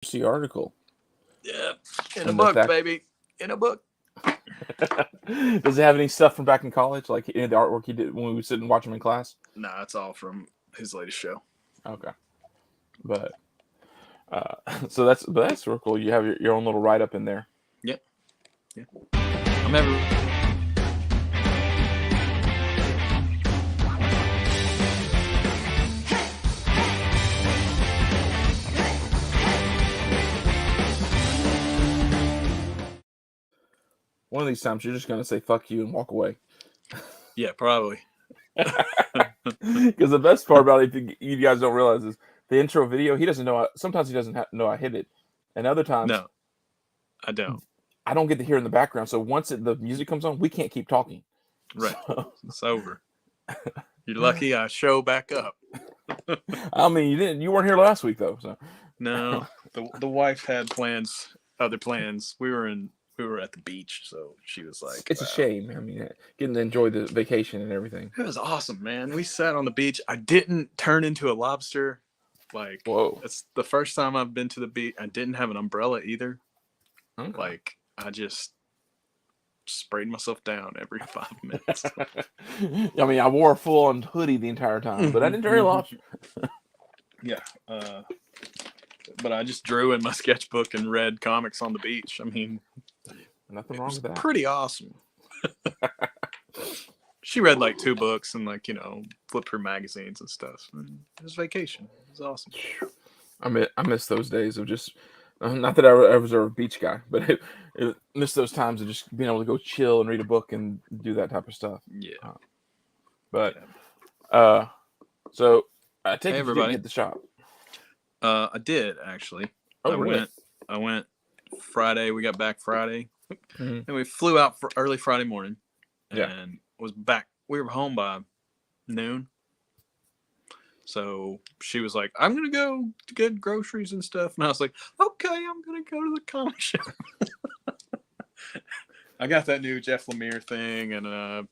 the article. Yeah, in a And the book, fact, baby, in a book. does it have any stuff from back in college, like any of the artwork he did when we would sit and watch him in class? Nah, it's all from his latest show. Okay, but uh, but that's real cool. You have your own little write up in there. Yeah, yeah. I'm ever. One of these times, you're just gonna say "fuck you" and walk away. Yeah, probably. Because the best part about it, if you guys don't realize, is the intro video. He doesn't know. Sometimes he doesn't know I hit it, and other times No, I don't. I don't get to hear in the background. So once the music comes on, we can't keep talking. Right. So, It's over. You're lucky I show back up. I mean, you weren't here last week though. So No, the wife had other plans. We were at the beach, so she was like, it's a shame. I mean, getting to enjoy the vacation and everything. It was awesome, man. We sat on the beach. I didn't turn into a lobster. Like, Whoa. it's the first time I've been to the beach. I didn't have an umbrella either. Okay. Like, I just sprayed myself down every 5 minutes. I mean, I wore a full on hoodie the entire time, but I didn't turn a lobster. Yeah. But I just drew in my sketchbook and read comics on the beach. I mean, Nothing wrong with that. Pretty awesome. She read like 2 books and flipped through magazines and stuff. And it was vacation. It was awesome. I miss those days of just not that I was a beach guy, but it miss those times of just being able to go chill and read a book and do that type of stuff. Yeah. So I take Hey, it you didn't hit the shop. I did actually. Oh, really? I went Friday. We got back Friday, Mm-hmm. and we flew out for early Friday morning, Yeah. and was back. We were home by noon. So she was like, "I'm gonna go to get groceries and stuff," and I was like, "Okay, I'm gonna go to the comic shop." I got that new Jeff Lemire thing, and I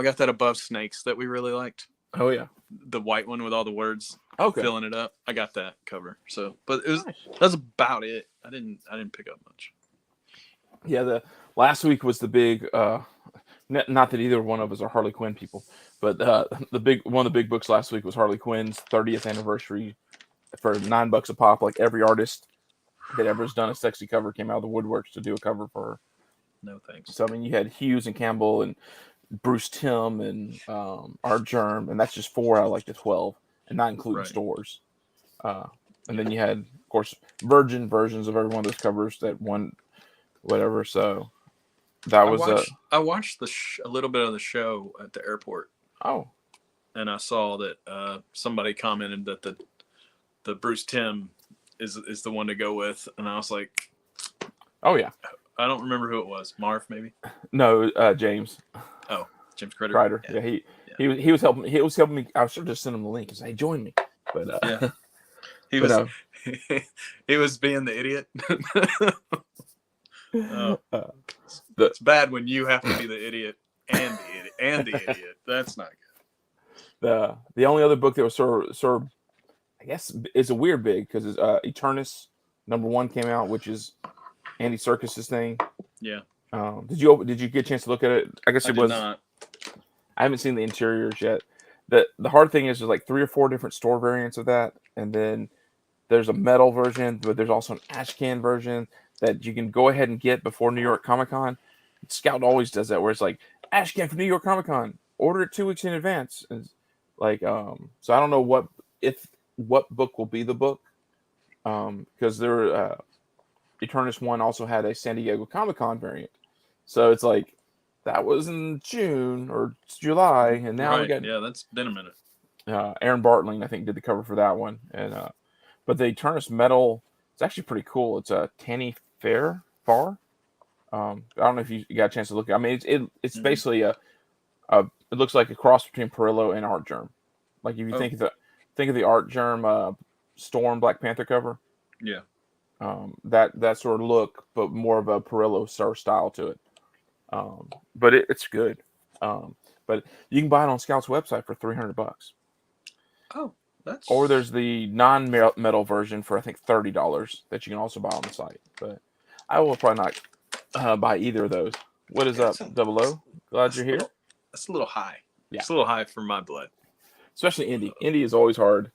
got that Above Snakes that we really liked. Oh yeah, the white one with all the words filling it up. I got that cover. So, but it was that's about it. I didn't pick up much. Yeah, the last week was the big. Not that either one of us are Harley Quinn people, but one of the big books last week was Harley Quinn's 30th anniversary for $9 a pop. Like every artist that ever has done a sexy cover came out of the woodworks to do a cover for her. No thanks. So I mean, you had Hughes and Campbell and Bruce Timm and Art Germ, and that's just 4 out of like the 12, and not including stores. And then you had, of course, Virgin versions of every one of those covers that won whatever. So that I watched a little bit of the show at the airport. Oh, and I saw that somebody commented that the Bruce Timm is the one to go with, and I was like, oh yeah. I don't remember who it was. Marv, maybe? No, James. Oh, James Crider. Yeah, he was helping. He was helping me. I should just send him the link and say, "Hey, join me." But yeah, he was. He was being the idiot. It's bad when you have to be the idiot and the idiot. That's not good. The only other book that was sort of, I guess, is a weird big because it's Eternus #1 came out, which is Andy Serkis's thing. Yeah. Did you get a chance to look at it? I guess it was. Not. I haven't seen the interiors yet. The hard thing is there's like 3 or 4 different store variants of that, and then there's a metal version, but there's also an ash can version that you can go ahead and get before New York Comic Con. Scout always does that, where it's like ash can for New York Comic Con. Order it 2 weeks in advance. And like, so I don't know what book will be the book, because Eternus 1 also had a San Diego Comic Con variant. So it's like that was in June or July, and now we got that's been a minute. Aaron Bartling, I think, did the cover for that one, and but the Eternus metal, it's actually pretty cool. It's a Tanny Far. I don't know if you got a chance to look at it. I mean, it's basically it looks like a cross between Perillo and Art Germ. Like if you think of the Art Germ Storm Black Panther cover. Yeah. That sort of look, but more of a Perillo style to it. But it's good. But you can buy it on Scout's website for $300. Oh. Or That's there's the non-metal version for I think $30 that you can also buy on the site. But I will probably not buy either of those. What is yeah, up, Double O? Glad that's you're a here. little that's a little high. Yeah, It's a little high for my blood. especially Indy. Indy is always hard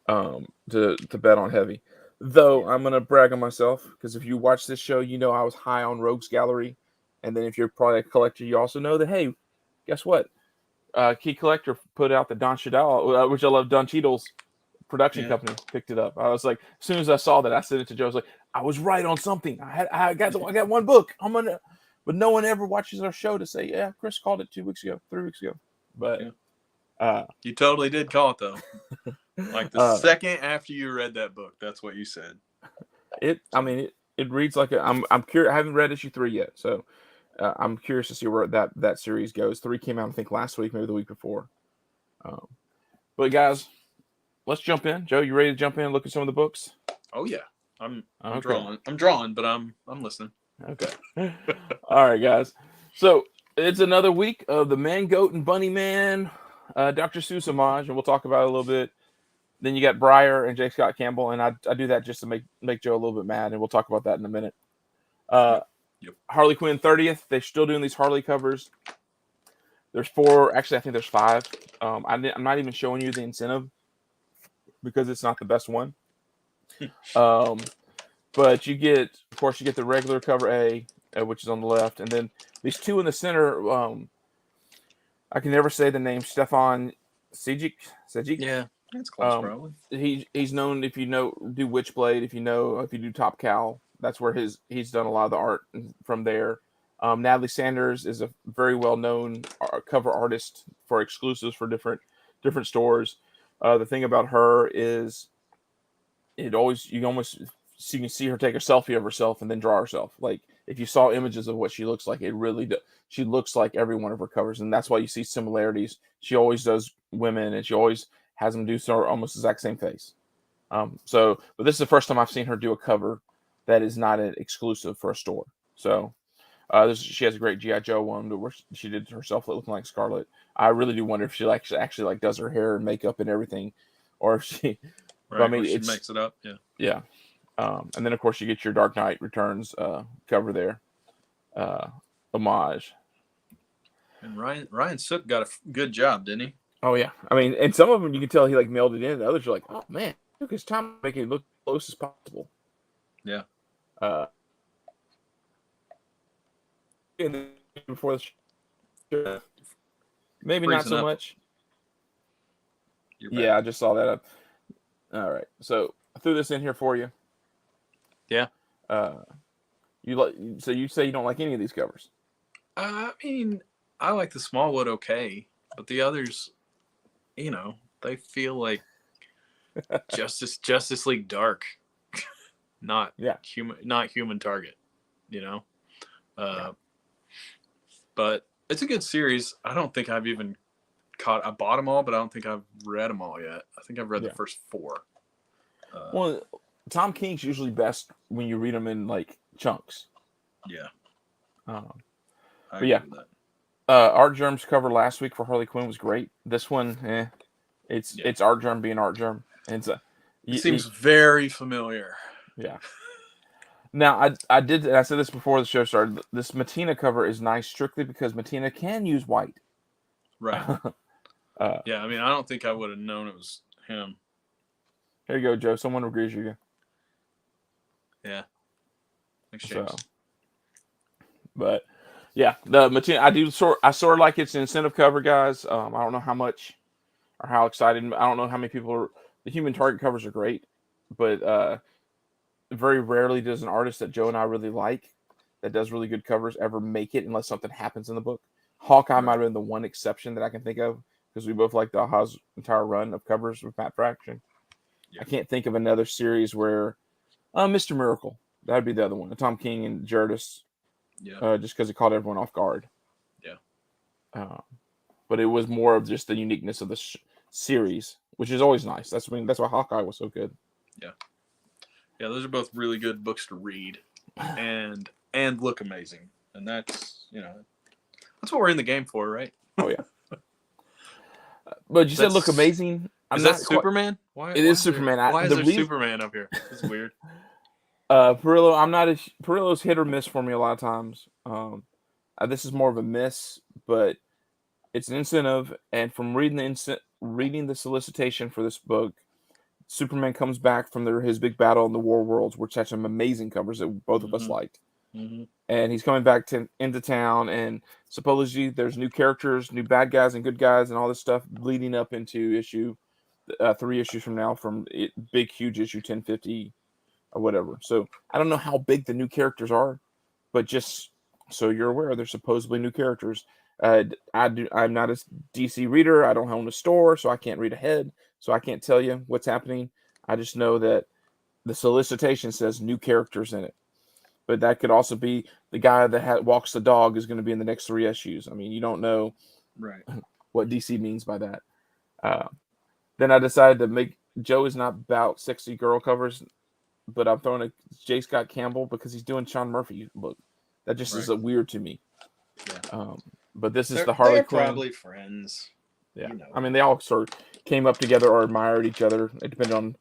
to bet on heavy. Though Yeah. I'm gonna brag on myself because if you watch this show, you know I was high on Rogues Gallery, and then if you're probably a collector, you also know that hey, guess what? Key Collector put out the Don Cheadle, which I love. Don Cheadle's production Yeah. company picked it up. I was like, as soon as I saw that, I sent it to Joe. I was like, I was right on something. I got one book. I'm gonna, but no one ever watches our show to say, yeah, Chris called it 2 weeks ago, 3 weeks ago. But Yeah. uh, You totally did call it though. Like the uh, second after you read that book, that's what you said. I So mean, it reads like I'm curious. I haven't read issue 3 yet, so I'm curious to see where that series goes. 3 came out, I think, last week, maybe the week before. Um, but guys, let's jump in. Joe, you ready to jump in and look at some of the books? oh yeah. I'm Okay. drawing, but I'm listening. Okay. All right, guys. So it's another week of the Man, Goat, and Bunny Man, Dr. Seuss homage, and we'll talk about it a little bit. Then you got Breyer and J. Scott Campbell, and I do that just to make Joe a little bit mad, and we'll talk about that in a minute. Uh, Yep. Yep. Harley Quinn 30th. They're still doing these Harley covers. There's 4. Actually, I think there's 5. I'm not even showing you the incentive because it's not the best one. Um, but you get, of course, you get the regular cover A, which is on the left, and then these 2 in the center. I can never say the name. Stefan Sejic. Yeah. That's close probably. He's known if you know do Witchblade. If you do Top Cow, that's where he's done a lot of the art from there. Natalie Sanders is a very well known cover artist for exclusives for different stores. The thing about her is you can see her take a selfie of herself and then draw herself. Like if you saw images of what she looks like, she looks like every one of her covers, and that's why you see similarities. She always does women, and she always has them do so almost exact same face. But this is the first time I've seen her do a cover that is not an exclusive for a store. So she has a great GI Joe one where she did herself looking like Scarlet. I really do wonder if she actually like does her hair and makeup and everything, or if she. Right. But, I mean, she makes it up. Yeah. Yeah. And then of course you get your Dark Knight Returns cover there, homage. And Ryan Sook got a good job, didn't he? Oh yeah, I mean, and some of them you can tell he like mailed it in. And others are like, oh man, took his time to make it look close as possible. Yeah. And then before the show, maybe not so much. Yeah, I just saw that up. All right, so I threw this in here for you. Yeah. So you say you don't like any of these covers? I mean, I like the Smallwood okay, but the others, they feel like Justice League Dark, not human Target, But it's a good series. I don't think I've even I bought them all, but I don't think I've read them all yet. I think I've read the first 4. Well, Tom King's usually best when you read them in like chunks. Yeah. But yeah, Art Germ's cover last week for Harley Quinn was great. This one, it's Art Germ being Art Germ. And it seems very familiar. Yeah. Now I said this before the show started. This Matina cover is nice strictly because Matina can use white. Right. Yeah, I mean, I don't think I would have known it was him. Here you go, Joe. Someone agrees with you. Yeah. Thanks, James. But yeah, the Matina I sort of like its incentive cover, guys. I don't know how much or how excited. I don't know how many people are. The Human Target covers are great, but very rarely does an artist that Joe and I really like that does really good covers ever make it unless something happens in the book. Hawkeye might have been the one exception that I can think of because we both like the Aha's entire run of covers with Matt Fraction. Yeah. I can't think of another series where Mr. Miracle. That would be the other one. Tom King and Jerdis. Yeah. Just because it caught everyone off guard. Yeah. But it was more of just the uniqueness of the series, which is always nice. That's why Hawkeye was so good. Yeah. Yeah, those are both really good books to read and look amazing. And that's, that's what we're in the game for, right? Oh, yeah. But you said look amazing. I'm Is that not quite. Superman? Why? It is Superman. Why is The there reason Superman up here? This is weird. Perillo, I'm not a Perillo's hit or miss for me a lot of times. This is more of a miss, but it's an incentive. And from reading the solicitation for this book, Superman comes back from his big battle in the War Worlds, which had some amazing covers that both of us liked. And he's coming back into town, and supposedly there's new characters, new bad guys and good guys, and all this stuff leading up into 3 issues from now, from big huge issue 1050 or whatever. So I don't know how big the new characters are, but just so you're aware, they're supposedly new characters. I'm not a DC reader. I don't own a store, so I can't read ahead. So I can't tell you what's happening. I just know that the solicitation says new characters in it. But that could also be the guy that walks the dog is going to be in the next 3 issues. I mean, you don't know what DC means by that. Then I decided to make Joe is not about sexy girl covers, but I'm throwing a J. Scott Campbell because he's doing Sean Murphy book. That just is weird to me. Yeah. But this is the Harley Quinn. They're probably friends. Yeah. You know. I mean, they all sort of came up together or admired each other. It depended on.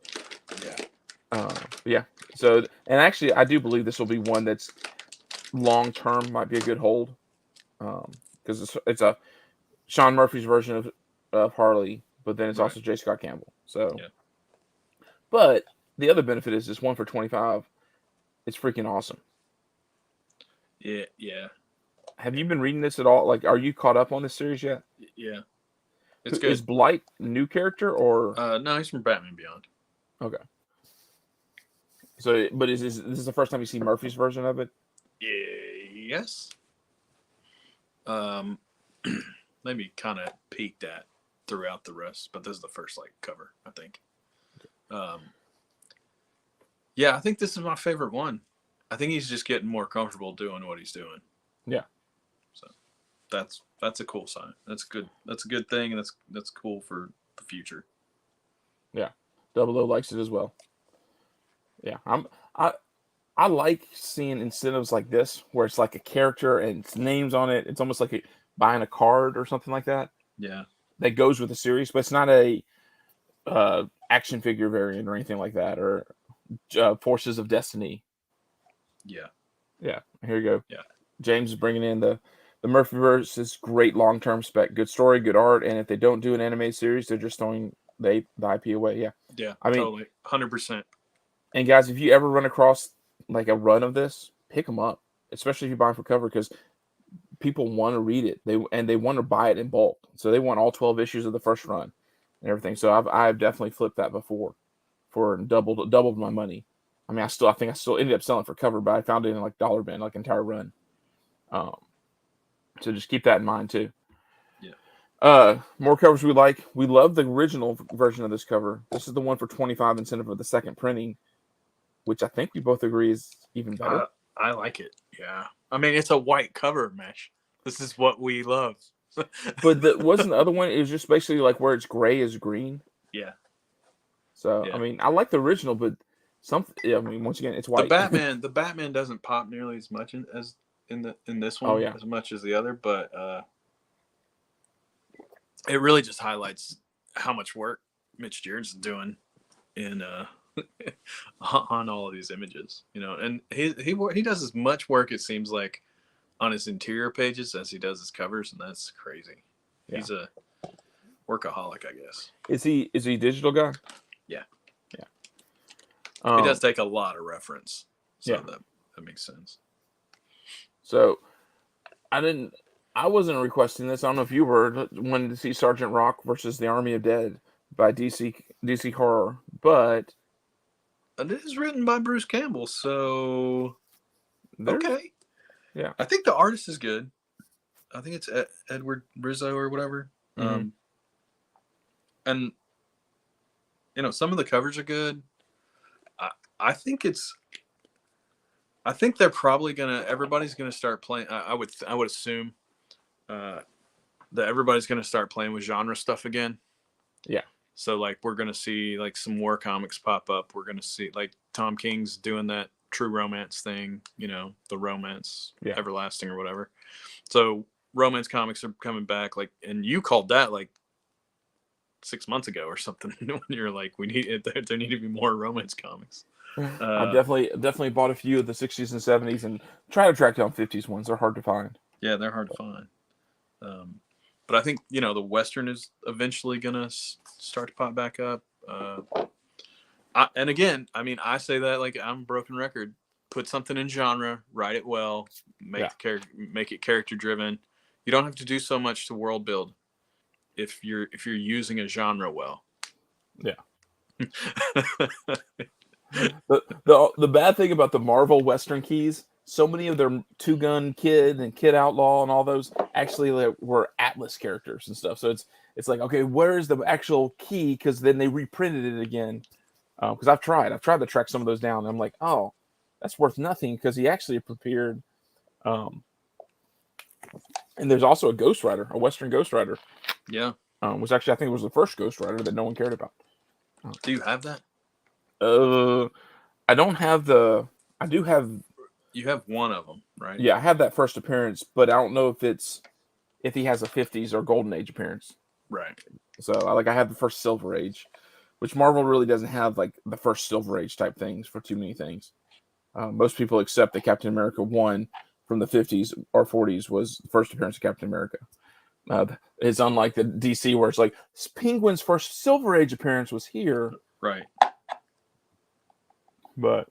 Yeah. So, and actually, I do believe this will be one that's long term, might be a good hold. Because it's a Sean Murphy's version of Harley, but then it's also J. Scott Campbell. So, but the other benefit is this one for $25. It's freaking awesome. Yeah. Have you been reading this at all? Like, are you caught up on this series yet? Yeah. It's good. Is Blight new character or? No, he's from Batman Beyond. Okay. So, but this is the first time you see Murphy's version of it? Yes. Maybe kind of peaked at throughout the rest, but this is the first cover, I think. Yeah, I think this is my favorite one. I think he's just getting more comfortable doing what he's doing. Yeah. So that's a cool sign. That's good. That's a good thing, and that's cool for the future. Yeah. Double O likes it as well. Yeah. I like seeing incentives like this where it's like a character and its name's on it. It's almost like buying a card or something like that. Yeah. That goes with the series, but it's not a action figure variant or anything like that, or Forces of Destiny. Yeah. Yeah. Here you go. Yeah. James is bringing in the Murphyverse is great long-term spec, good story, good art, and if they don't do an anime series, they're just throwing the IP away. Yeah. Yeah. I mean, totally, 100%. And guys, if you ever run across like a run of this, pick them up, especially if you buy them for cover, because people want to read it. They want to buy it in bulk, so they want all 12 issues of the first run and everything. So I've definitely flipped that before for doubled my money. I mean, I think I still ended up selling for cover, but I found it in like Dollar Bin, like entire run. So just keep that in mind too. Yeah. More covers we like. We love the original version of this cover. This is the one for 25 instead of the second printing, which I think we both agree is even better. I like it. Yeah. I mean, it's a white cover mesh. This is what we love. But wasn't the other one? It was just basically like where it's gray is green. Yeah. So I mean, I like the original, but I mean, once again, it's white. The Batman doesn't pop nearly as much as in this one. As much as the other, but it really just highlights how much work Mitch Gerads is doing in on all of these images, and he does as much work, it seems like, on his interior pages as he does his covers, and that's crazy. Yeah. He's a workaholic, I guess. Is he a digital guy? Yeah. Yeah. He does take a lot of reference, so that makes sense. So I wasn't requesting this. I don't know if you were wanting to see Sergeant Rock versus the Army of Dead by DC Horror, but it is written by Bruce Campbell, so okay. Yeah, I think the artist is good. I think it's Edward Rizzo or whatever. Mm-hmm. And some of the covers are good. I think they're probably everybody's gonna start playing. I would assume that everybody's gonna start playing with genre stuff again. Yeah. So we're gonna see some war comics pop up. We're gonna see Tom King's doing that true romance thing, the romance everlasting or whatever. So romance comics are coming back, and you called that 6 months ago or something. When you're like, there need to be more romance comics. I've definitely bought a few of the 60s and 70s and try to track down 50s ones. They're hard to find. Yeah, they're hard to find. But I think the Western is eventually gonna start to pop back up. And again, I mean, I say that like I'm a broken record. Put something in genre, write it well, make it character driven. You don't have to do so much to world build if you're using a genre well. Yeah. The bad thing about the Marvel Western keys, so many of their Two Gun Kid and Kid Outlaw and all those actually were Atlas characters and stuff. So it's like, okay, where's the actual key? Because then they reprinted it again. Because I've tried to track some of those down. And I'm like, oh, that's worth nothing because he actually prepared. And there's also a Ghost Rider, a Western Ghost Rider. Yeah. Which actually I think was the first Ghost Rider that no one cared about. Do you have that? I don't have the. I do have. You have one of them, right? Yeah, I have that first appearance, but I don't know if he has a 50s or Golden Age appearance. Right. So I have the first Silver Age, which Marvel really doesn't have like the first Silver Age type things for too many things. Most people accept that Captain America 1 from the 50s or 40s was the first appearance of Captain America. It's unlike the DC where it's like Penguin's first Silver Age appearance was here. Right. But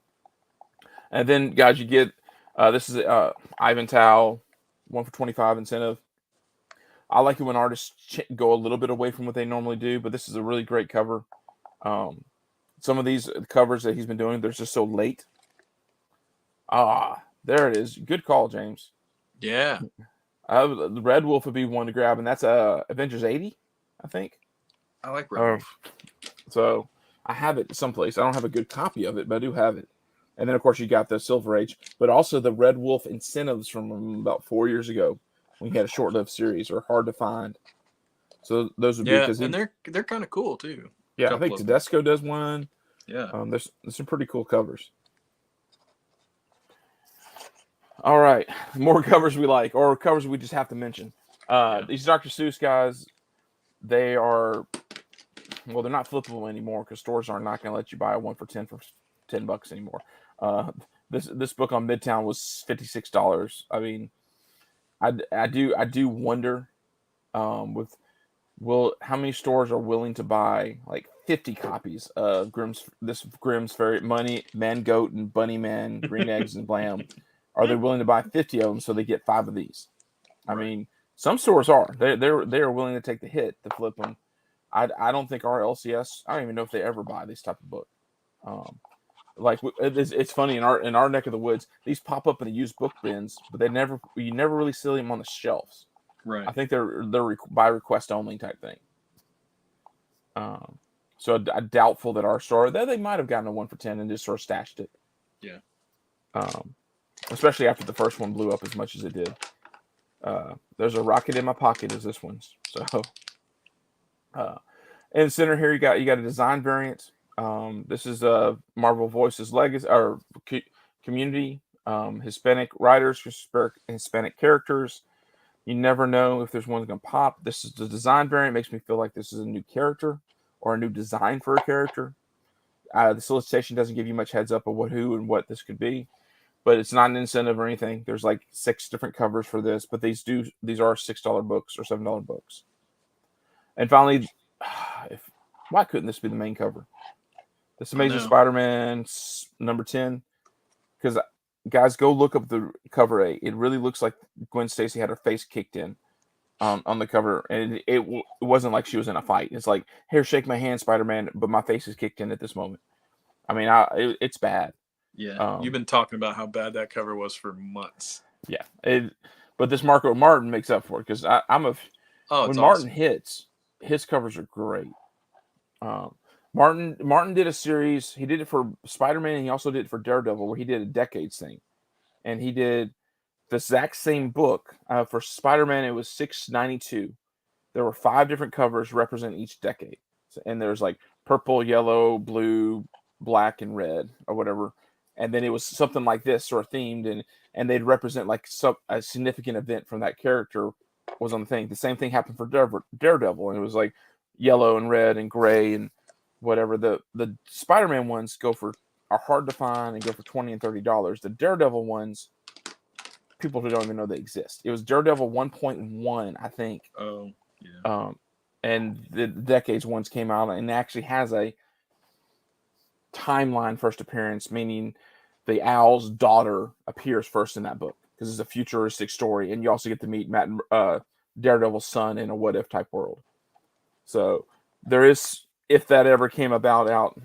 and then guys, you get this is Ivan Tao 1 for 25 incentive. I like it when artists go a little bit away from what they normally do, but this is a really great cover. Some of these covers that he's been doing, they're just so late. There it is. Good call, James. Yeah. The Red Wolf would be one to grab, and that's Avengers 80, I think. I like Red Wolf. So I have it someplace. I don't have a good copy of it, but I do have it. And then, of course, you got the Silver Age, but also the Red Wolf incentives from about 4 years ago when he had a short-lived series are hard to find. So those would be because and they're kind of cool too. Yeah, I think Tedesco does one. Yeah, there's some pretty cool covers. All right, more covers we like, or covers we just have to mention. These Dr. Seuss guys, they're not flippable anymore because stores are not going to let you buy a 1 for $10 anymore. This book on Midtown was $56. I mean, I do wonder how many stores are willing to buy like 50 copies of Grimm's Fairy Money, Man Goat and Bunny Man, Green Eggs and Blam. Are they willing to buy 50 of them so they get 5 of these? I mean, some stores are. They are willing to take the hit to flip them. I don't think our LCS. I don't even know if they ever buy this type of book. It's funny in our neck of the woods. These pop up in the used book bins, but you never really see them on the shelves. Right. I think they're by request only type thing. So I'm doubtful that our store they might have gotten a 1 for 10 and just sort of stashed it. Yeah. Especially after the first one blew up as much as it did. There's a rocket in my pocket as this one's. So, in the center here you got a design variant. This is Marvel Voices Legacy or Community, Hispanic writers, Hispanic characters. You never know if there's one going to pop. This is the design variant. Makes me feel like this is a new character or a new design for a character. The solicitation doesn't give you much heads up of who and what this could be, but it's not an incentive or anything. There's like 6 different covers for this, but these are $6 books or $7 books. And finally, why couldn't this be the main cover? This Amazing Spider-Man number 10, because guys, go look up the cover A. It really looks like Gwen Stacy had her face kicked in on the cover, and it wasn't like she was in a fight. It's like, here, shake my hand, Spider-Man, but my face is kicked in at this moment. I mean, it's bad. Yeah, you've been talking about how bad that cover was for months. Yeah, but this Marco Martin makes up for it because when Martin hits, his covers are great. Martin did a series. He did it for Spider-Man, and he also did it for Daredevil, where he did a decades thing, and he did the exact same book for Spider-Man. It was $6.92. There were 5 different covers representing each decade, and there's like purple, yellow, blue, black, and red, or whatever. And then it was something like this, sort of themed, and they'd represent like a significant event from that character was on the thing. The same thing happened for Daredevil, and it was like yellow and red and gray and whatever. The Spider-Man ones are hard to find and go for $20 and $30. The Daredevil ones, people who don't even know they exist. It was Daredevil 1.1, I think. Oh, yeah. And the Decades ones came out and actually has a timeline first appearance, meaning the Owl's daughter appears first in that book because it's a futuristic story, and you also get to meet Daredevil's son in a what if type world. So there is, if that ever came about, out.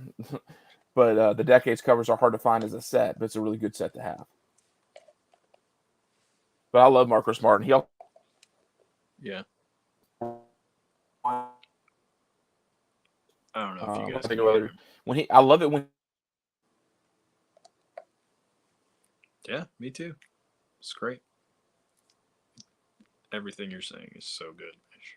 But the Decades covers are hard to find as a set, but it's a really good set to have. But I love Marcus Martin. Yeah. I don't know if you guys can hear him. I love it when. Yeah, me too. It's great. Everything you're saying is so good, Mitch.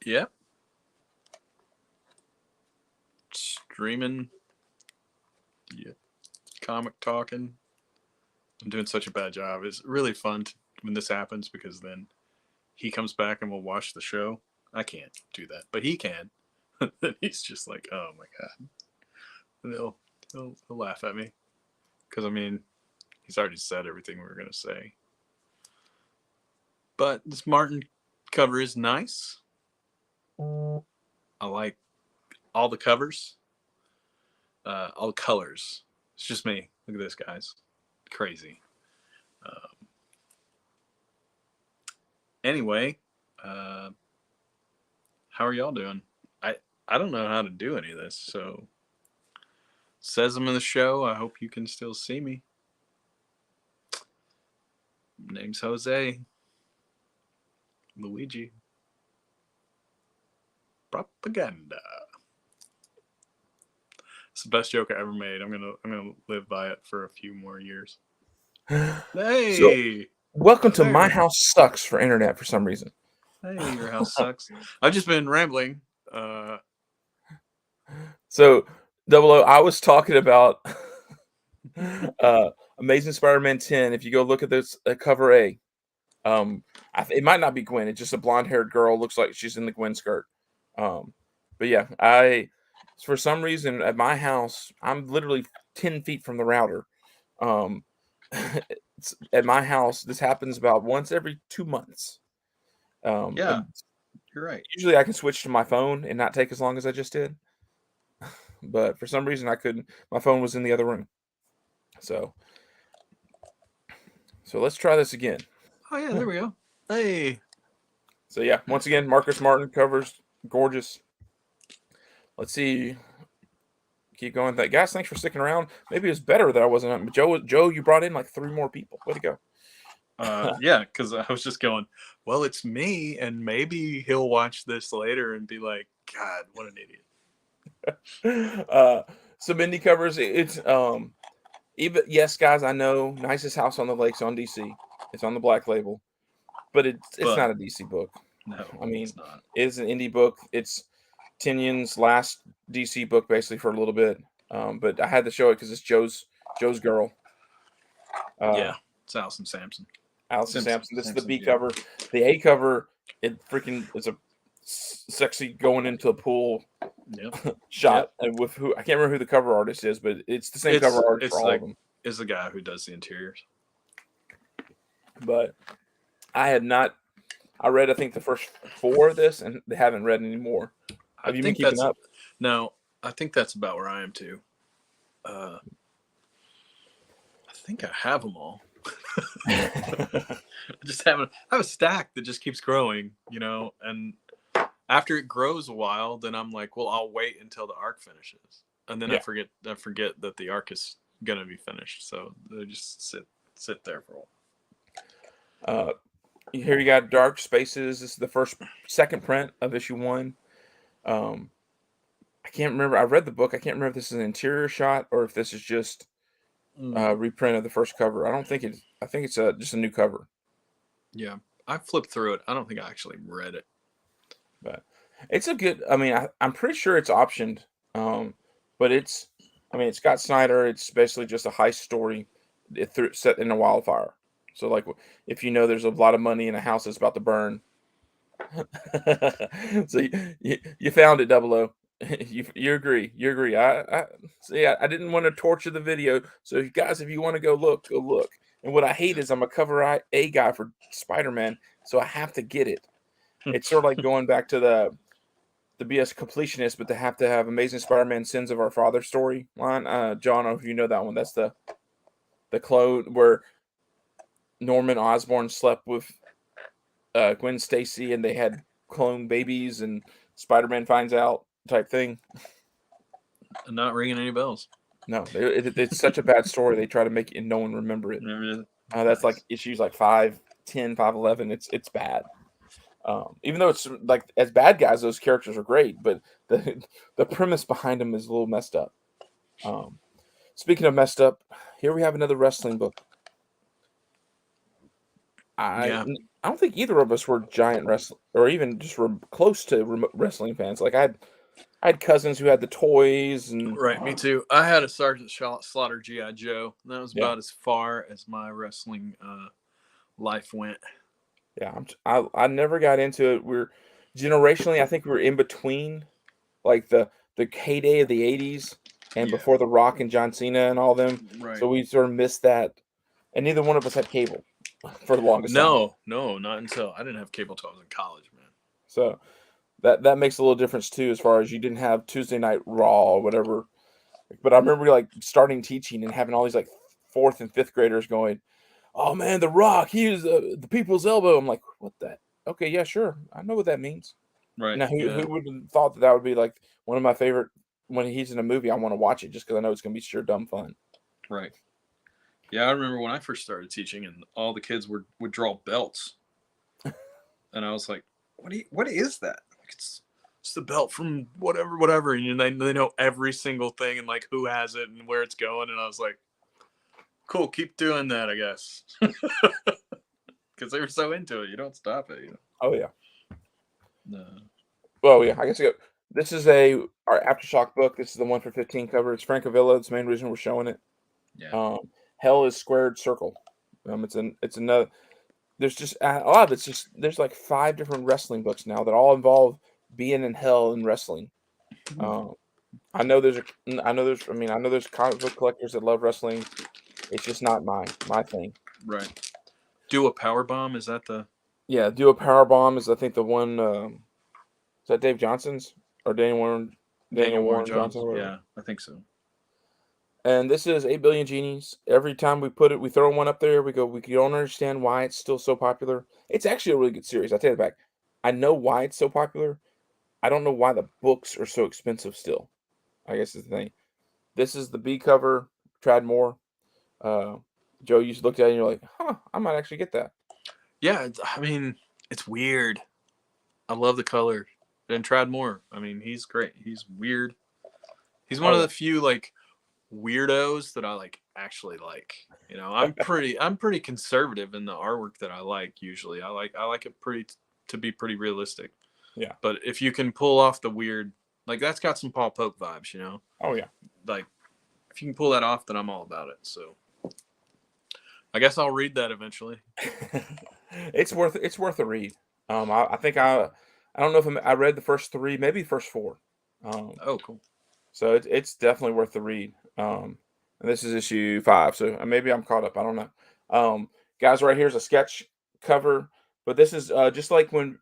Yeah. Streaming. Yeah. Comic talking. I'm doing such a bad job. It's really fun when this happens because then he comes back and we'll watch the show. I can't do that, but he can. Then he's just like, oh my god. And he'll laugh at me because I mean, he's already said everything we were gonna say. But this Martin cover is nice. I like all the covers, all the colors. It's just me. Look at this, guys. Crazy. Anyway, how are y'all doing? I don't know how to do any of this, so says I'm in the show. I hope you can still see me. Name's Jose. Luigi. Propaganda. It's the best joke I ever made. I'm gonna live by it for a few more years. Hey, so, welcome to My House Sucks for internet for some reason. Hey, your house sucks. I've just been rambling. So, Double O, I was talking about Amazing Spider-Man 10. If you go look at this cover A, it might not be Gwen. It's just a blonde-haired girl. Looks like she's in the Gwen skirt. But yeah, for some reason at my house, I'm literally 10 feet from the router. At my house, this happens about once every 2 months. Yeah, you're right. Usually I can switch to my phone and not take as long as I just did. But for some reason I couldn't. My phone was in the other room. So let's try this again. Oh yeah, there we go. Hey. So yeah, once again, Marcus Martin covers, gorgeous. Let's see. Keep going. Guys, thanks for sticking around. Maybe it's better that I wasn't. Joe, you brought in like 3 more people. Way to go. Yeah, because I was just going, well, it's me, and maybe he'll watch this later and be like, God, what an idiot. Some indie covers. It's even yes, guys, I know Nicest House on the Lake's on DC. It's on the Black Label, but it's not a DC book. No, I mean, it's not. It's an indie book. It's Tynion's last DC book, basically, for a little bit. But I had to show it because it's Joe's girl. Yeah, it's Allison Sampson. Sampson. This is the B cover. The A cover, it's a sexy going into a pool shot. Yep. And with who I can't remember who the cover artist is, but it's the same cover artist for all of them. It's the guy who does the interiors. But I had not. I read, I think, the first 4 of this, and they haven't read any more. Have you been keeping up? No, I think that's about where I am too. I think I have them all. I just haven't. I have a stack that just keeps growing, and after it grows a while, then I'm like, well, I'll wait until the arc finishes, and then I forget that the arc is gonna be finished, so they just sit there for a while. Here you got Dark Spaces. This is the second print of issue 1. I can't remember. I read the book. I can't remember if this is an interior shot or if this is just reprint of the first cover. I think it's just a new cover. Yeah, I flipped through it. I don't think I actually read it, but it's a good. I mean, I'm pretty sure it's optioned, but it's I mean, it's Scott Snyder. It's basically just a heist story set in a wildfire. So, like, if you know there's a lot of money in a house that's about to burn, so you found it, Double O. You agree. You agree. So yeah, I didn't want to torture the video. So you guys, if you want to go look, go look. And what I hate is I'm a A guy for Spider-Man, so I have to get it. It's sort of like going back to the BS completionist, but to have Amazing Spider-Man Sins of Our Father story line. John, I don't know if you know that one. That's the clone where Norman Osborn slept with Gwen Stacy and they had clone babies and Spider-Man finds out type thing. Not ringing any bells. No, it's such a bad story. They try to make it and no one remember it. That's like issues like 510, 511. It's bad. Even though it's like as bad guys, those characters are great, but the premise behind them is a little messed up. Speaking of messed up, here we have another wrestling book. I don't think either of us were giant wrestling or even just close to wrestling fans. Like I had cousins who had the toys and right. Me too. I had a Sergeant Slaughter GI Joe. That was about as far as my wrestling life went. Yeah, I never got into it. We're generationally, I think we're in between, like the heyday of the '80s and before The Rock and John Cena and all them. Right. So we sort of missed that, and neither one of us had cable for the longest time. No, not until I didn't have cable till I was in college, man. So that makes a little difference too, as far as you didn't have Tuesday Night Raw or whatever. But I remember like starting teaching and having all these like 4th and 5th graders going, "Oh man, The Rock, he is the people's elbow." I'm like, "What that? Okay, yeah, sure, I know what that means." Right. Now, who would have thought that would be like one of my favorite when he's in a movie? I want to watch it just because I know it's going to be sure dumb fun. Right. Yeah, I remember when I first started teaching, and all the kids would draw belts, and I was like, "What is that?" Like, it's the belt from whatever, and they know every single thing and like who has it and where it's going, and I was like, "Cool, keep doing that, I guess," because they were so into it. You don't stop it, you know. Oh yeah. No. Well, yeah. I guess this is our Aftershock book. This is the 1 for 15 cover. It's Francavilla. It's the main reason we're showing it. Yeah. Hell is squared circle. It's another. There's just a lot of it's just there's like 5 different wrestling books now that all involve being in hell and wrestling. I know there's comic book collectors that love wrestling. It's just not my thing. Right. Do a power bomb? Is that the? Yeah, do a power bomb is I think the one. Is that Dave Johnson's or Daniel Warren Johnson? Yeah, I think so. And this is 8 Billion Genies. Every time we put it, we throw one up there. We don't understand why it's still so popular. It's actually a really good series. I take it back. I know why it's so popular. I don't know why the books are so expensive still. I guess is the thing. This is the B cover, Tradmore. Joe, you looked at it and you're like, huh, I might actually get that. Yeah, I mean, it's weird. I love the color. And Tradmore, I mean, he's great. He's weird. He's one of the few like weirdos that I actually like. You know, I'm pretty conservative in the artwork that I like usually. I like it to be pretty realistic. Yeah. But if you can pull off the weird, like that's got some Paul Pope vibes, you know? Oh yeah. Like if you can pull that off, then I'm all about it. So I guess I'll read that eventually. It's worth a read. I think I don't know if I read the first 3, maybe the first 4. Oh, cool. So it's definitely worth the read. And this is issue 5, so maybe I'm caught up. I don't know. Guys, right here's a sketch cover, but this is just like when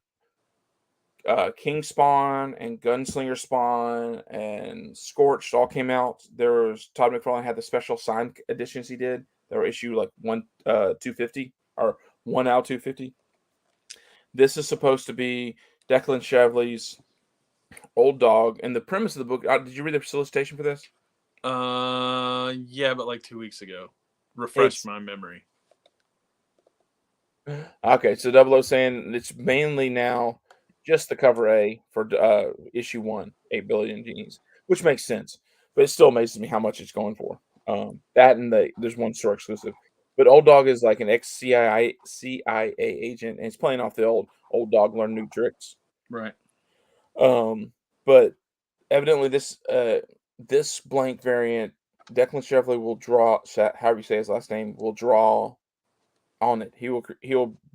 King Spawn and Gunslinger Spawn and Scorched all came out. There was Todd McFarlane had the special signed editions he did. They were issue like 250 or 1 out 250. This is supposed to be Declan Shalvey's Old Dog, and the premise of the book. Did you read the solicitation for this? Yeah, but like 2 weeks ago. Refresh my memory. Okay, so Double O saying it's mainly now just the cover A for issue 1, 8 Billion Genies, which makes sense, but it still amazes me how much it's going for. That and there's one store exclusive, but Old Dog is like an ex-CIA agent, and he's playing off the old dog learn new tricks. Right. But evidently this blank variant Declan Chevrolet will draw, however you say his last name, will draw on it. He'll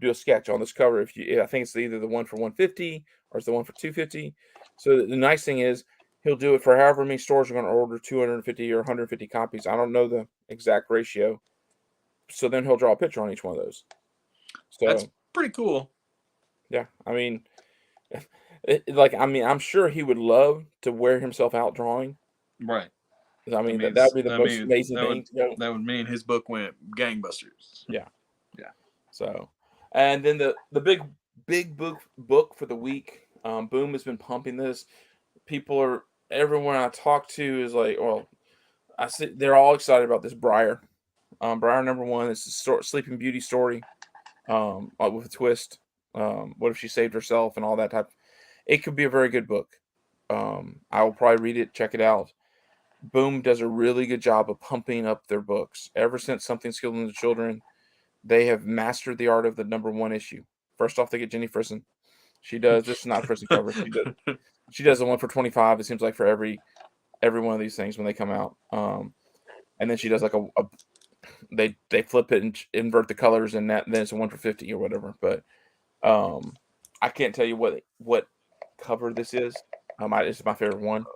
do a sketch on this cover. If you, I think it's either the one for 150 or it's the one for 250. So the nice thing is he'll do it for however many stores are going to order 250 or 150 copies. I don't know the exact ratio. So then he'll draw a picture on each one of those. So That's pretty cool. yeah, I mean, I'm sure he would love to wear himself out drawing. Right. I mean, that would be the most amazing that thing to go. that would mean his book went gangbusters. Yeah. Yeah. So, and then the big book for the week. Boom has been pumping this. Everyone I talk to is like, well, I see they're all excited about this Briar. Briar #1 is a Sleeping Beauty story. With a twist. What if she saved herself and all that type. It could be a very good book. I will probably read it, check it out. Boom does a really good job of pumping up their books. Ever since Something's Killing the Children, they have mastered the art of the #1 issue. First off, they get Jenny Frison. She does. This is not a Frison cover. She does the one for 25. It seems like for every one of these things when they come out. And then she does like they flip it and invert the colors, and then it's a one for 50 or whatever. But I can't tell you what cover this is. It's my favorite one.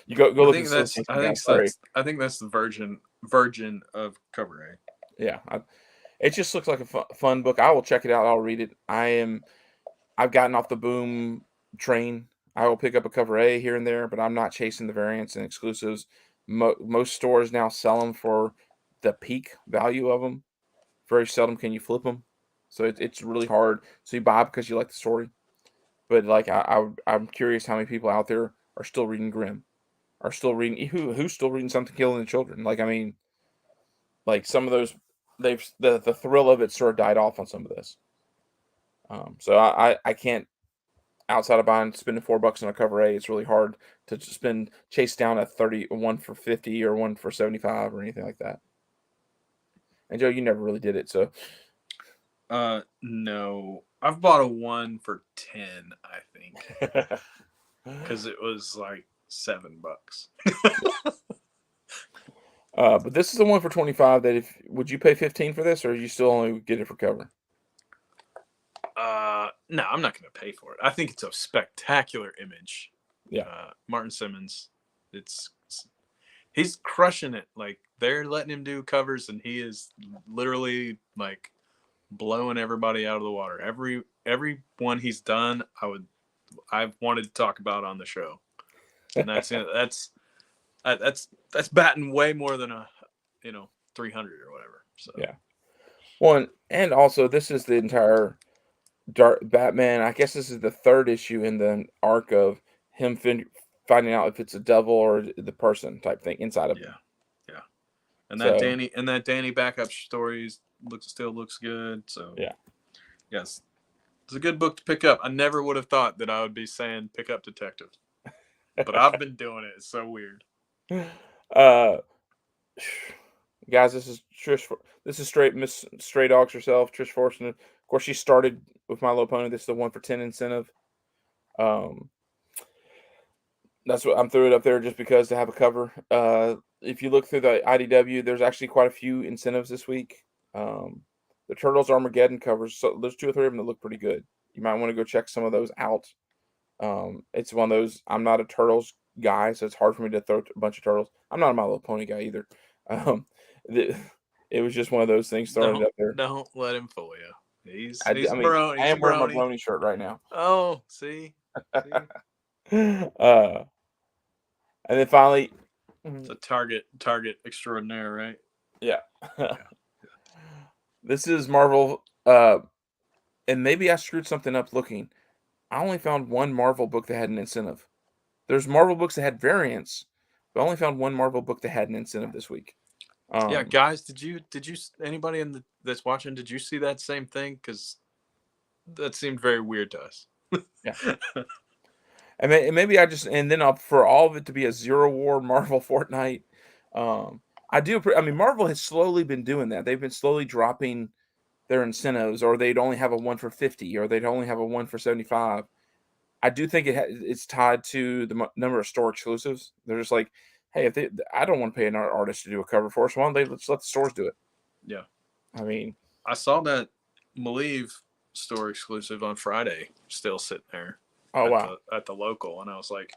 You go look at the I think that's the virgin of cover A. Yeah, it just looks like a fun book. I will check it out. I'll read it. I've gotten off the Boom train. I will pick up a cover A here and there, but I'm not chasing the variants and exclusives. Most stores now sell them for the peak value of them. Very seldom can you flip them, so it's really hard. So you buy because you like the story. But like I'm curious how many people out there are still reading Grimm, are still reading who's still reading Something Killing the Children. Like I mean, like some of those the thrill of it sort of died off on some of this. So I can't, outside of spending $4 on a cover A, it's really hard to chase down a one for 50 or one for 75 or anything like that. And Joe, you never really did it, so. No, I've bought a one for 10, I think, because it was like $7. But this is the one for 25. Would you pay 15 for this, or you still only get it for cover? No, I'm not going to pay for it. I think it's a spectacular image. Yeah, Martin Simmons, he's crushing it. Like they're letting him do covers, and he is literally like blowing everybody out of the water. Every one he's done, I've wanted to talk about on the show, and that's batting way more than a 300 or whatever. So yeah. One, and also this is the entire Dark Batman. I guess this is the third issue in the arc of him finding out if it's a devil or the person type thing inside of him. Yeah. And that Danny backup stories still looks good. So yeah, yes, it's a good book to pick up. I never would have thought that I would be saying pick up Detective, but I've been doing it. It's so weird. Guys, this is Trish. This is Miss Stray Dogs herself, Trish Forstner. Of course, she started with My Little Pony. This is the one for 10 incentive. That's what I'm throwing it up there just because to have a cover. If you look through the IDW, there's actually quite a few incentives this week. The Turtles Armageddon covers, so there's 2 or 3 of them that look pretty good. You might want to go check some of those out. It's one of those. I'm not a Turtles guy, so it's hard for me to throw a bunch of Turtles. I'm not a My Little Pony guy either. It was just one of those things throwing it up there. Don't let him fool you. He's I am wearing my brony shirt right now. Oh, see? And then finally, it's a target extraordinaire, right? Yeah. This is Marvel, and maybe I screwed something up looking. I only found one Marvel book that had an incentive. There's Marvel books that had variants, but I only found one Marvel book that had an incentive this week. Yeah, guys, did you anybody that's watching, did you see that same thing? Because that seemed very weird to us. Yeah. And maybe for all of it to be a Zero War Marvel Fortnite, Marvel has slowly been doing that. They've been slowly dropping their incentives, or they'd only have a 1 for 50, or they'd only have a 1 for 75. I do think it's tied to the number of store exclusives. They're just like, hey, I don't want to pay an artist to do a cover for us. Why don't they let's let the stores do it? Yeah. I mean, I saw that Believe store exclusive on Friday still sitting there oh wow, at the local, and I was like,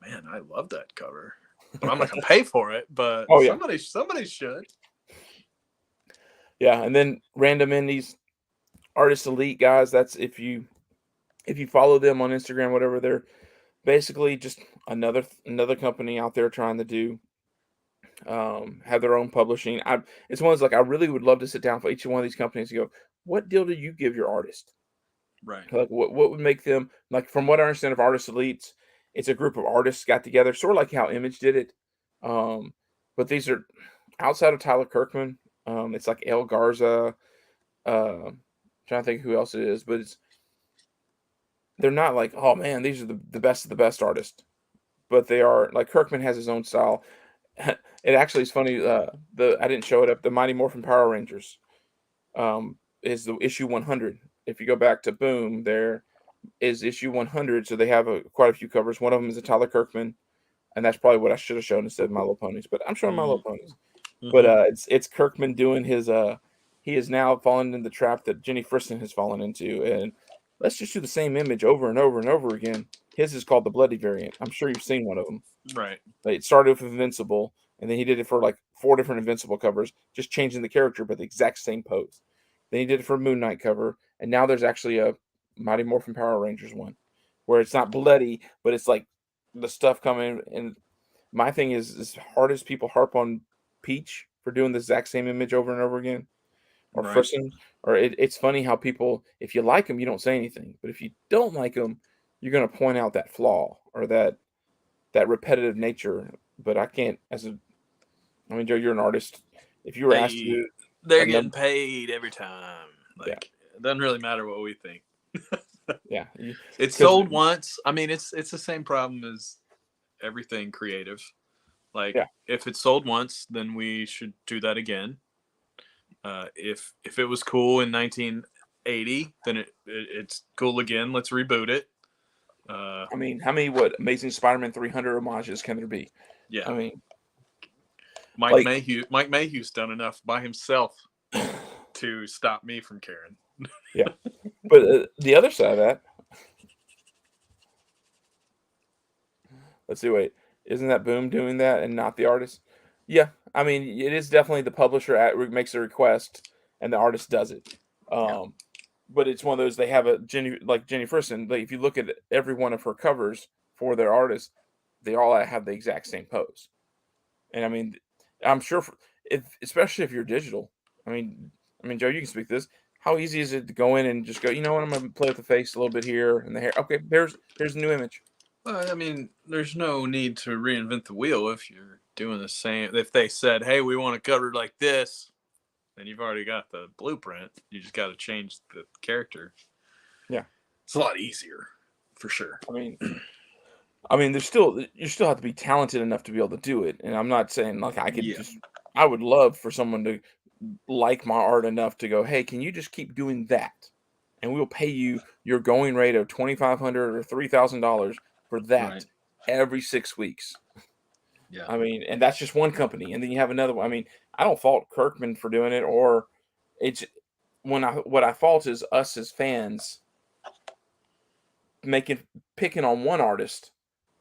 man, I love that cover, but I'm not gonna pay for it. But oh yeah, somebody should. yeah. And then random indies, artist elite guys. That's if you follow them on Instagram, whatever. They're basically just another company out there trying to do have their own publishing. It's one of those like I really would love to sit down for each one of these companies and go, what deal do you give your artist? Right. Like what would make them like from what I understand of artist elites, it's a group of artists got together, sort of like how Image did it. Um, but these are outside of Tyler Kirkman. It's like El Garza. Trying to think who else it is, but they're not like, oh man, these are the best of the best artists. But they are like Kirkman has his own style. It actually is funny. The I didn't show it up. The Mighty Morphin Power Rangers is the issue 100. If you go back to Boom, there is issue 100. So they have quite a few covers. One of them is a Tyler Kirkman, and that's probably what I should have shown instead of My Little Ponies. But I'm showing My Little Ponies. But Mm-hmm. it's Kirkman doing his he is now fallen in the trap that Jenny Fristen has fallen into, and let's just do the same image over and over and over again. His is called the Bloody variant. I'm sure you've seen one of them. Right. It started with Invincible, and then he did it for like 4 different Invincible covers, just changing the character, but the exact same pose. Then he did it for a Moon Knight cover, and now there's actually a Mighty Morphin Power Rangers one, where it's not bloody, but it's like the stuff coming. And my thing is, as hard as people harp on Peach for doing the exact same image over and over again, or Right. Frison, or it's funny how people, if you like them, you don't say anything, but if you don't like them, you're going to point out that flaw or that repetitive nature. But I can't, I mean, Joe, you're an artist. If you were asked to Hey, do they're a getting number, paid every time. yeah, Like it doesn't really matter what we think. yeah, It's because sold once. I mean, it's the same problem as everything creative. Like yeah, if it's sold once, then we should do that again. If it was cool in 1980, then it's cool again. Let's reboot it. Uh, I mean, how many what Amazing Spider-Man 300 homages can there be? yeah, I mean, Mike like, Mayhew. Mike Mayhew's done enough by himself to stop me from caring. yeah, but the other side of that, let's see, wait, isn't that Boom doing that and not the artist? Yeah, I mean, it is definitely the publisher makes a request and the artist does it. Yeah. Um, but it's one of those they have a Jenny Fristen. Like if you look at every one of her covers for their artists, they all have the exact same pose. And I mean, I'm sure if especially if you're digital. I mean, Joe, you can speak to this. How easy is it to go in and just go? You know what? I'm gonna play with the face a little bit here and the hair. Okay, here's a new image. Well, I mean, there's no need to reinvent the wheel if you're doing the same. If they said, "Hey, we want to cover it like this," then you've already got the blueprint. You just got to change the character. Yeah, It's a lot easier, for sure. I mean, there's still you still have to be talented enough to be able to do it. And I'm not saying like I could Yeah. just. I would love for someone to like my art enough to go, hey, can you just keep doing that? And we'll pay you your going rate of $2,500 or $3,000 for that Right. every 6 weeks. Yeah. I mean, and that's just one company, and then you have another one. I mean, I don't fault Kirkman for doing it, or it's what I fault is us as fans making picking on one artist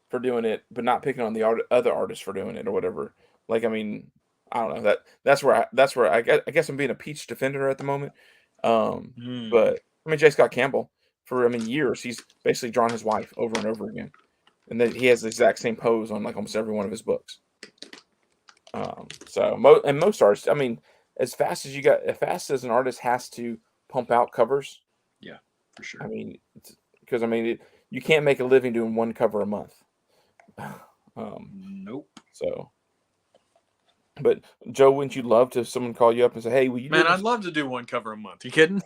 for doing it, but not picking on the other artists for doing it or whatever. Like, I mean, I don't know that's where I guess I'm being a Peach defender at the moment. Mm. But I mean, J. Scott Campbell for years he's basically drawn his wife over and over again, and then he has the exact same pose on like almost every one of his books. So most artists, I mean, as fast as an artist has to pump out covers. Yeah, for I sure. mean, because I mean, you can't make a living doing one cover a month. Um, Nope. so, but Joe, wouldn't you love to have someone call you up and say, "Hey, will you do Man, I'd this?" love to do one cover a month. You kidding?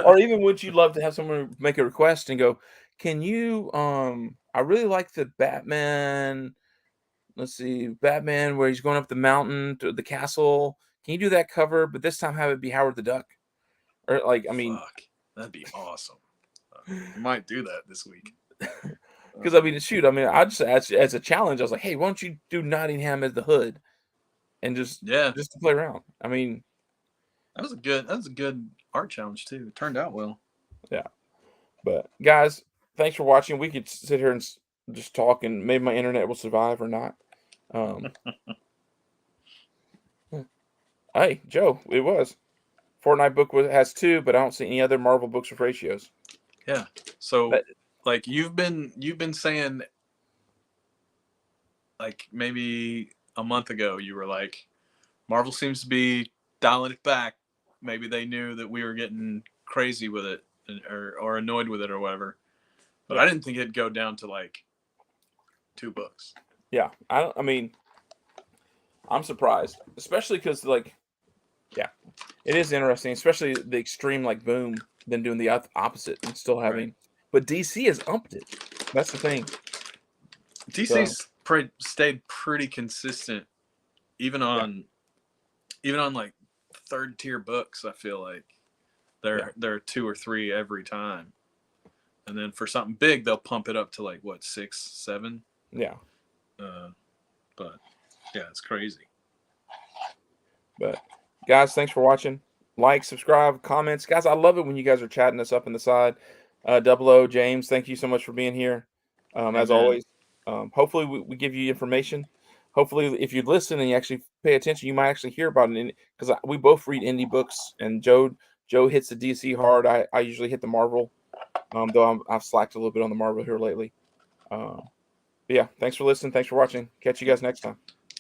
Or even would you love to have someone make a request and go, "Can you? I really like the Batman. Let's see, Batman where he's going up the mountain to the castle. Can you do that cover? But this time have it be Howard the Duck." Or like, I mean, Fuck, that'd be awesome. I might do that this week. Because I mean, shoot, I mean, I just as a challenge, I was like, hey, why don't you do Nottingham as the Hood, and just to play around. I mean, that was a good art challenge too. It turned out well. yeah. But guys, thanks for watching. We could sit here and just talk, and maybe my internet will survive or not. Hey, Joe, it was. Fortnite book has 2, but I don't see any other Marvel books with ratios. Yeah. So, But, like you've been saying, like maybe a month ago, you were like, Marvel seems to be dialing it back. Maybe they knew that we were getting crazy with it, or annoyed with it, or whatever. But I didn't think it'd go down to like 2 books. Yeah, I mean, I'm surprised, especially because like, yeah, it is interesting, especially the extreme like boom, then doing the opposite and still having. Right. But DC has upped it. That's the thing. DC's stayed pretty consistent, even on like 3rd-tier books. I feel like there are 2 or 3 every time, and then for something big, they'll pump it up to like what 6, 7. Yeah. But yeah, it's crazy. But guys, thanks for watching. Like, subscribe, comments, guys. I love it when you guys are chatting us up in the side. Double O James, thank you so much for being here. As always. Hopefully we give you information. Hopefully, if you listen and you actually pay attention, you might actually hear about it. Because we both read indie books, and Joe hits the DC hard. I usually hit the Marvel, though I've slacked a little bit on the Marvel here lately. But yeah, thanks for listening. Thanks for watching. Catch you guys next time.